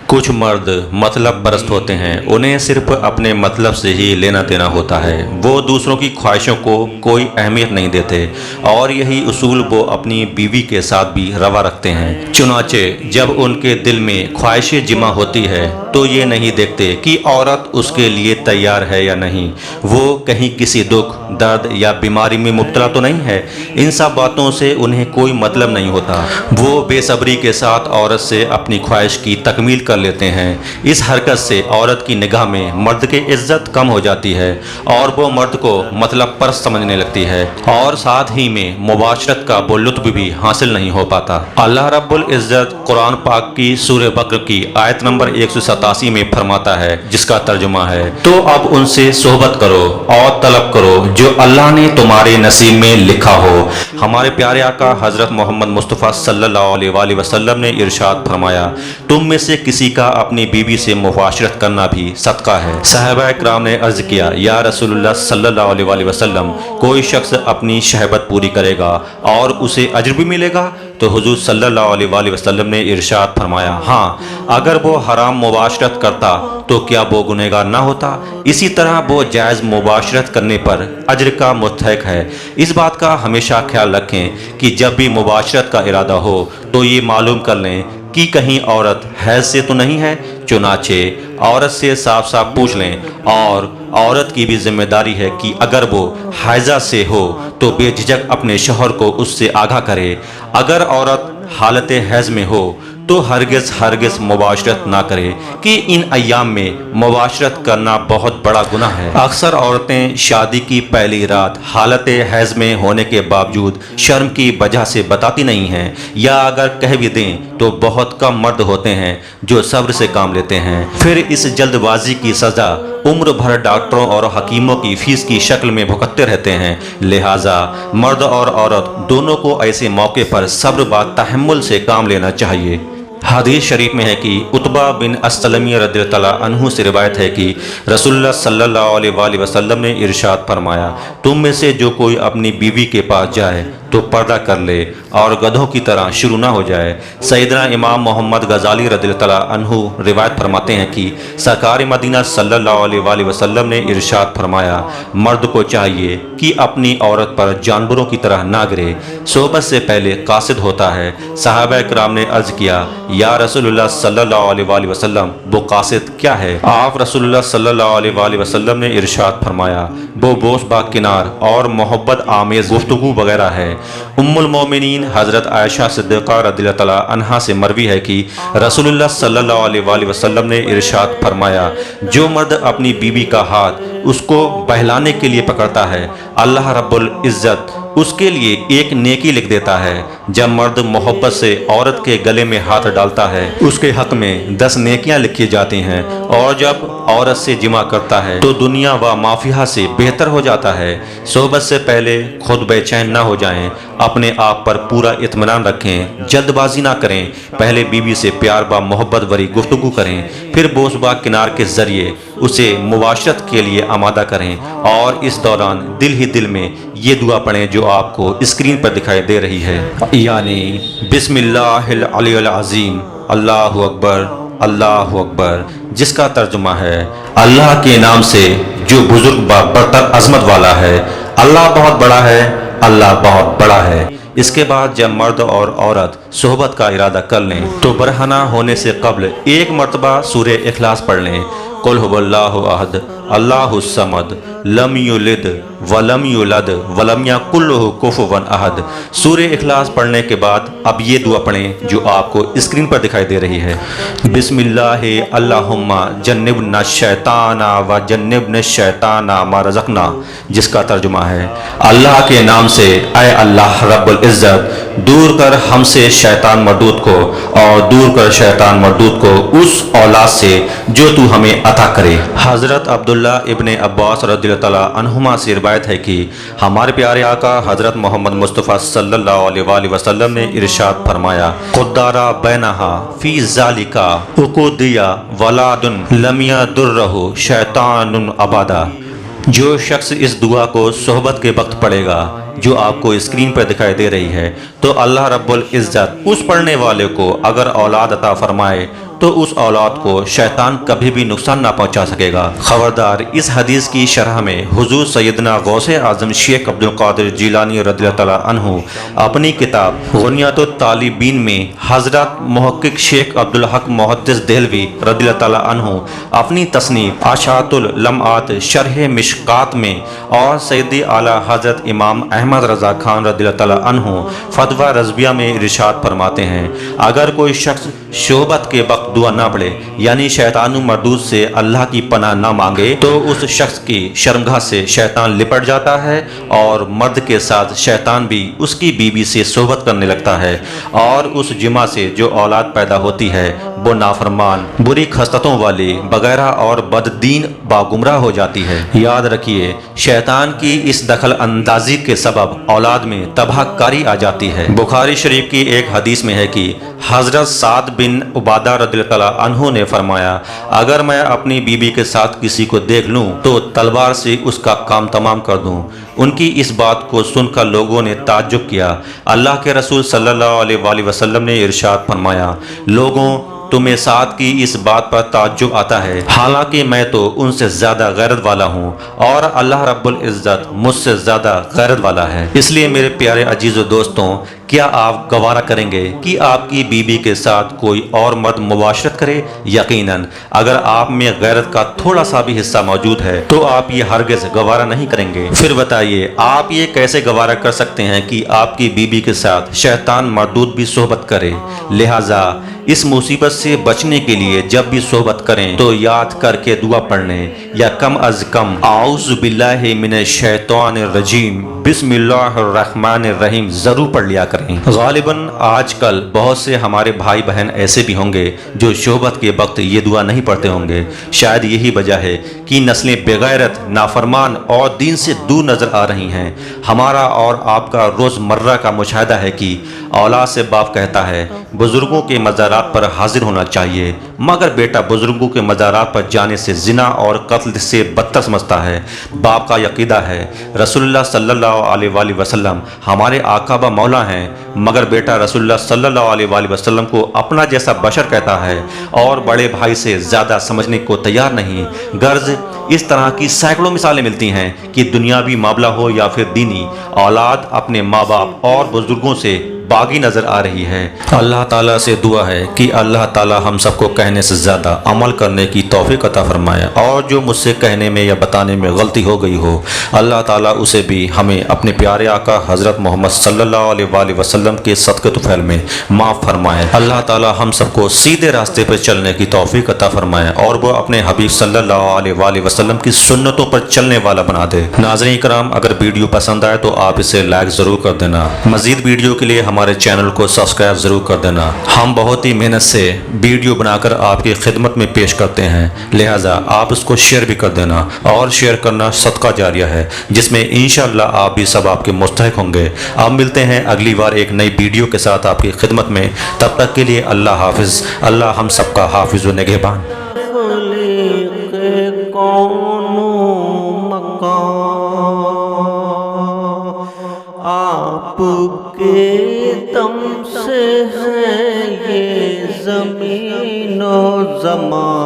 कुछ मर्द मतलब परस्त होते हैं, उन्हें सिर्फ अपने मतलब से ही लेना देना होता है। वो दूसरों की ख्वाहिशों को कोई अहमियत नहीं देते और यही उसूल वो अपनी बीवी के साथ भी रवा रखते हैं। चुनाचे जब उनके दिल में ख्वाहिशें जिमा होती है तो ये नहीं देखते कि औरत उसके लिए तैयार है या नहीं, वो कहीं किसी दुख, दर्द या बीमारी में मुब्तला तो नहीं है। इन सब बातों से उन्हें कोई मतलब नहीं होता। वो बेसब्री के साथ औरत से अपनी ख्वाहिश की तकमील कर लेते हैं। इस हरकत से औरत की निगाह में मर्द की इज्जत कम हो जाती है और वो मर्द को मतलब परस्त समझने लगती है और साथ ही में मुबाशरत का वो लुत्फ भी हासिल नहीं हो पाता। अल्लाह रब्बुल इज्जत कुरान पाक की सूरह बकरा की आयत नंबर 187 में फरमाता है, जिसका तर्जुमा है, तो अब उनसे सोहबत करो और तलब करो जो अल्लाह ने तुम्हारे नसीब में लिखा हो। हमारे प्यारे आका हजरत मोहम्मद मुस्तफ़ा सल्लल्लाहु अलैहि वसल्लम ने इरशाद फरमाया, तुम में से किसी का अपनी बीवी से मुबाशरत करना भी सदका है। सहाबा इकराम ने अर्ज किया, या रसूलुल्लाह सल्लल्लाहु अलैहि वसल्लम, कोई शख्स अपनी शहबत पूरी करेगा और उसे अजर भी मिलेगा? तो हुजूर सल्लल्लाहु अलैहि वसल्लम ने इरशाद फरमाया, हाँ, अगर वो हराम मुबाशरत करता तो क्या वो गुनहगार ना होता? इसी तरह वो जायज़ मुबाशरत करने पर अजर का मुस्तहिक है। इस बात का हमेशा ख्याल रखें कि जब भी मुबाशरत का इरादा हो तो ये मालूम कर लें कि कहीं औरत हैज़ से तो नहीं है। चुनाचे औरत से साफ साफ पूछ लें और औरत की भी जिम्मेदारी है कि अगर वो हैज़ा से हो तो बेझिझक अपने शौहर को उससे आगाह करे। अगर औरत हालत हैज़ में हो तो हरगिज़ मुबाशरत ना करे कि इन अय्याम में मुबाशरत करना बहुत बड़ा गुनाह है। अक्सर औरतें शादी की पहली रात हालत हैज़ में होने के बावजूद शर्म की वजह से बताती नहीं हैं, या अगर कह भी दें तो बहुत कम मर्द होते हैं जो सब्र से काम लेते हैं। फिर इस जल्दबाजी की सज़ा उम्र भर डॉक्टरों और हकीमों की फीस की शक्ल में भुगतते रहते हैं। लिहाजा मर्द और औरत दोनों को ऐसे मौके पर सब्र व तहम्मुल से काम लेना चाहिए। हदीस शरीफ में है कि उतबा बिन अस्सलमी रदियल्लाहु अन्हु से रिवायत है कि रसूलुल्लाह सल्लल्लाहु अलैहि वसल्लम ने इरशाद फरमाया, तुम में से जो कोई अपनी बीवी के पास जाए तो पर्दा कर ले और गधों की तरह शुरू ना हो जाए। सैयदना इमाम मोहम्मद गजाली रदियल्लाहु अन्हु रिवायत फरमाते हैं कि सरकार मदीना सल्लल्लाहु अलैहि वसल्लम ने इरशाद फरमाया, मर्द को चाहिए कि अपनी औरत पर जानवरों की तरह ना गिरे। सोबत से पहले कासिद होता है। सहाबा इकराम ने अर्ज किया, या रसूलुल्लाह सल्लल्लाहु अलैहि वसल्लम, वो कासिद क्या है? आप रसूलुल्लाह सल्लल्लाहु अलैहि वसल्लम ने इरशाद फरमाया, वो बोस बाग किनार और मोहब्बत आमेज गुफ्तगू वगैरह है। उम्मुल मोमिनीन हज़रत आयशा सिद्दीक़ा रज़ियल्लाहु अन्हा से मरवी है कि रसूलुल्लाह सल्लल्लाहु अलैहि वसल्लम ने इरशाद फरमाया, जो मर्द अपनी बीवी का हाथ उसको बहलाने के लिए पकड़ता है, अल्लाह रब्बुल इज़्ज़त उसके लिए एक नेकी लिख देता है। जब मर्द मोहब्बत से औरत के गले में हाथ डालता है उसके हक में 10 नेकियां लिखी जाती हैं, और जब औरत से जिमा करता है तो दुनिया व माफिया से बेहतर हो जाता है। सोबत से पहले खुद बेचैन ना हो जाएं, अपने आप पर पूरा इत्मीनान रखें, जल्दबाजी ना करें। पहले बीवी से प्यार व मोहब्बत भरी गुफ्तगू करें, फिर बोस बाग किनार के जरिए उसे मुबाशरत के लिए आमादा करें और इस दौरान दिल ही दिल में ये दुआ पढ़ें जो आपको स्क्रीन पर दिखाई दे रही है, यानी बिस्मिल्लाहिल अलीयुल अज़ीम, अल्लाहु अकबर, अल्लाहु अकबर, जिसका तर्जुमा है, अल्लाह के नाम से जो बुजुर्ग व बरतर अजमत वाला है। अल्लाह बहुत बड़ा है, अल्लाह बहुत बड़ा है। इसके बाद जब मर्द और औरत सोहबत का इरादा कर लें तो बरहना होने से कब्ल एक मरतबा सूरह इखलास पढ़ लें। कुल हुवल्लाहु अहद, अल्लाहु समद, लम युलिद वलम युलद वलम यकुल लहु कुफुवन अहद। सूरह इखलास पढ़ने के बाद अब ये दुआ पढ़ें जो आपको स्क्रीन पर दिखाई दे रही है, बिस्मिल्लाहि अल्लाहुम्मा जन्निबना शैताना व जन्निबना शैताना मा रज़क़ना, जिसका तर्जुमा है, अल्लाह के नाम से ऐ अल्लाह रब्बुल इज़्ज़त, दूर कर हमसे शैतान मरदूद को और दूर कर शैतान मरदूद को उस औलाद से जो तू हमें अता करे। हज़रत अब्दुल्ला इब्ने अब्बास रज़ियल्लाहु अन्हुमा से रिवायत है कि हमारे प्यारे आका हज़रत मोहम्मद मुस्तफ़ा सल्लल्लाहु अलैहि वसल्लम ने इरशाद फरमाया, खुद्दारा बैनहा फी ज़ालिका उक़ुदिया वलादुन लम यदुर्रहु शैतानुन अबादा। जो शख्स इस दुआ को सोहबत के वक्त पढ़ेगा जो आपको स्क्रीन पर दिखाई दे रही है, तो अल्लाह रब्बुल इज़्ज़त उस पढ़ने वाले को अगर औलाद अता फरमाए تو اس اولاد کو شیطان کبھی بھی نقصان نہ پہنچا سکے گا۔ خبردار، اس حدیث کی شرح میں حضور سیدنا غوث اعظم شیخ عبد القادر جیلانی رضی اللہ تعالیٰ عنہ اپنی کتاب غنیۃ الطالبین میں حضرت محقق شیخ عبد الحق محدث دہلوی رضی اللہ تعالیٰ عنہ اپنی تصنیف اشاعت اللمعات شرح مشکات میں اور سیدی اعلیٰ حضرت امام احمد رضا خان رضی اللہ تعالیٰ عنہ فتویٰ رضویہ میں ارشاد فرماتے ہیں، اگر کوئی شخص شوبت کے وقت دعا نہ پڑھے یعنی شیطان مردود سے اللہ کی پناہ نہ مانگے تو اس شخص کی شرمگاہ سے شیطان لپٹ جاتا ہے اور مرد کے ساتھ شیطان بھی اس کی بیوی سے صحبت کرنے لگتا ہے اور اس جمع سے جو اولاد پیدا ہوتی ہے وہ نافرمان، بری خصلتوں والی، بغیرہ اور بددین باگمراہ ہو جاتی ہے۔ یاد رکھیے، شیطان کی اس دخل اندازی کے سبب اولاد میں تباہ کاری آ جاتی ہے۔ بخاری شریف کی ایک حدیث میں ہے کہ حضرت سعد بن عبادہ رضی اللہ تعالیٰ عنہ نے فرمایا، اگر میں اپنی بیوی کے ساتھ کسی کو دیکھ لوں تو تلوار سے اس کا کام تمام کر دوں۔ ان کی اس بات کو سن کر لوگوں نے تعجب کیا۔ اللہ کے رسول صلی اللہ علیہ وآلہ وسلم نے ارشاد فرمایا، لوگوں تمہیں سعد کی اس بات پر تعجب آتا ہے، حالانکہ میں تو ان سے زیادہ غیرت والا ہوں اور اللہ رب العزت مجھ سے زیادہ غیرت والا ہے۔ اس لیے میرے پیارے عزیز و دوستوں، کیا آپ گوارا کریں گے کہ آپ کی بیوی کے ساتھ کوئی اور مرد مباشرت کرے؟ یقیناً اگر آپ میں غیرت کا تھوڑا سا بھی حصہ موجود ہے تو آپ یہ ہرگز گوارا نہیں کریں گے۔ پھر بتائیے، آپ یہ کیسے گوارا کر سکتے ہیں کہ آپ کی بیوی کے ساتھ شیطان مردود بھی صحبت کرے؟ لہٰذا اس مصیبت سے بچنے کے لیے جب بھی صحبت کریں تو یاد کر کے دعا پڑھنے یا کم از کم اعوذ باللہ من الشیطان الرجیم بسم اللہ الرحمن الرحیم ضرور پڑھ لیا کریں۔ غالباً آج کل بہت سے ہمارے بھائی بہن ایسے بھی ہوں گے جو صحبت کے وقت یہ دعا نہیں پڑھتے ہوں گے۔ شاید یہی وجہ ہے کہ نسلیں بغیرت، نافرمان اور دین سے دور نظر آ رہی ہیں۔ ہمارا اور آپ کا روزمرہ کا مشاہدہ ہے کہ اولاد سے باپ کہتا ہے بزرگوں کے مزارات پر حاضر ہونا چاہیے، مگر بیٹا بزرگوں کے مزارات پر جانے سے زنا اور قتل سے بدتر سمجھتا ہے۔ باپ کا عقیدہ ہے رسول اللہ صلی اللہ علیہ وآلہ وسلم ہمارے آقا و مولا ہیں، مگر بیٹا رسول اللہ صلی اللہ علیہ وآلہ وسلم کو اپنا جیسا بشر کہتا ہے اور بڑے بھائی سے زیادہ سمجھنے کو تیار نہیں۔ غرض اس طرح کی سینکڑوں مثالیں ملتی ہیں کہ دنیاوی معاملہ ہو یا پھر دینی، اولاد اپنے ماں باپ اور بزرگوں سے باغی نظر آ رہی ہے۔ اللہ تعالیٰ سے دعا ہے کہ اللہ تعالیٰ ہم سب کو کہنے سے زیادہ عمل کرنے کی توفیق عطا فرمائے، اور جو مجھ سے کہنے میں یا بتانے میں غلطی ہو گئی ہو اللہ تعالیٰ اسے بھی ہمیں اپنے پیارے آقا حضرت محمد صلی اللہ علیہ وآلہ وسلم کے صدقے طفیل میں معاف فرمائے۔ اللہ تعالیٰ ہم سب کو سیدھے راستے پر چلنے کی توفیق عطا فرمائے اور وہ اپنے حبیب صلی اللہ علیہ وآلہ وسلم کی سنتوں پر چلنے والا بنا دے۔ ناظرین کرام، اگر ویڈیو پسند آئے تو آپ اسے لائک ضرور کر دینا۔ مزید ویڈیو کے لیے ہمارے چینل کو سبسکرائب ضرور کر دینا۔ ہم بہت ہی محنت سے ویڈیو بنا کر آپ کی خدمت میں پیش کرتے ہیں، لہٰذا آپ اس کو شیئر بھی کر دینا، اور شیئر کرنا صدقہ جاریہ ہے جس میں انشاءاللہ آپ بھی سب آپ کے مستحق ہوں گے۔ اب ملتے ہیں اگلی بار ایک نئی ویڈیو کے ساتھ آپ کی خدمت میں، تب تک کے لیے اللہ حافظ۔ اللہ ہم سب کا حافظ و نگہبان۔ آپ کے دم سے ہے یہ زمین و زمان،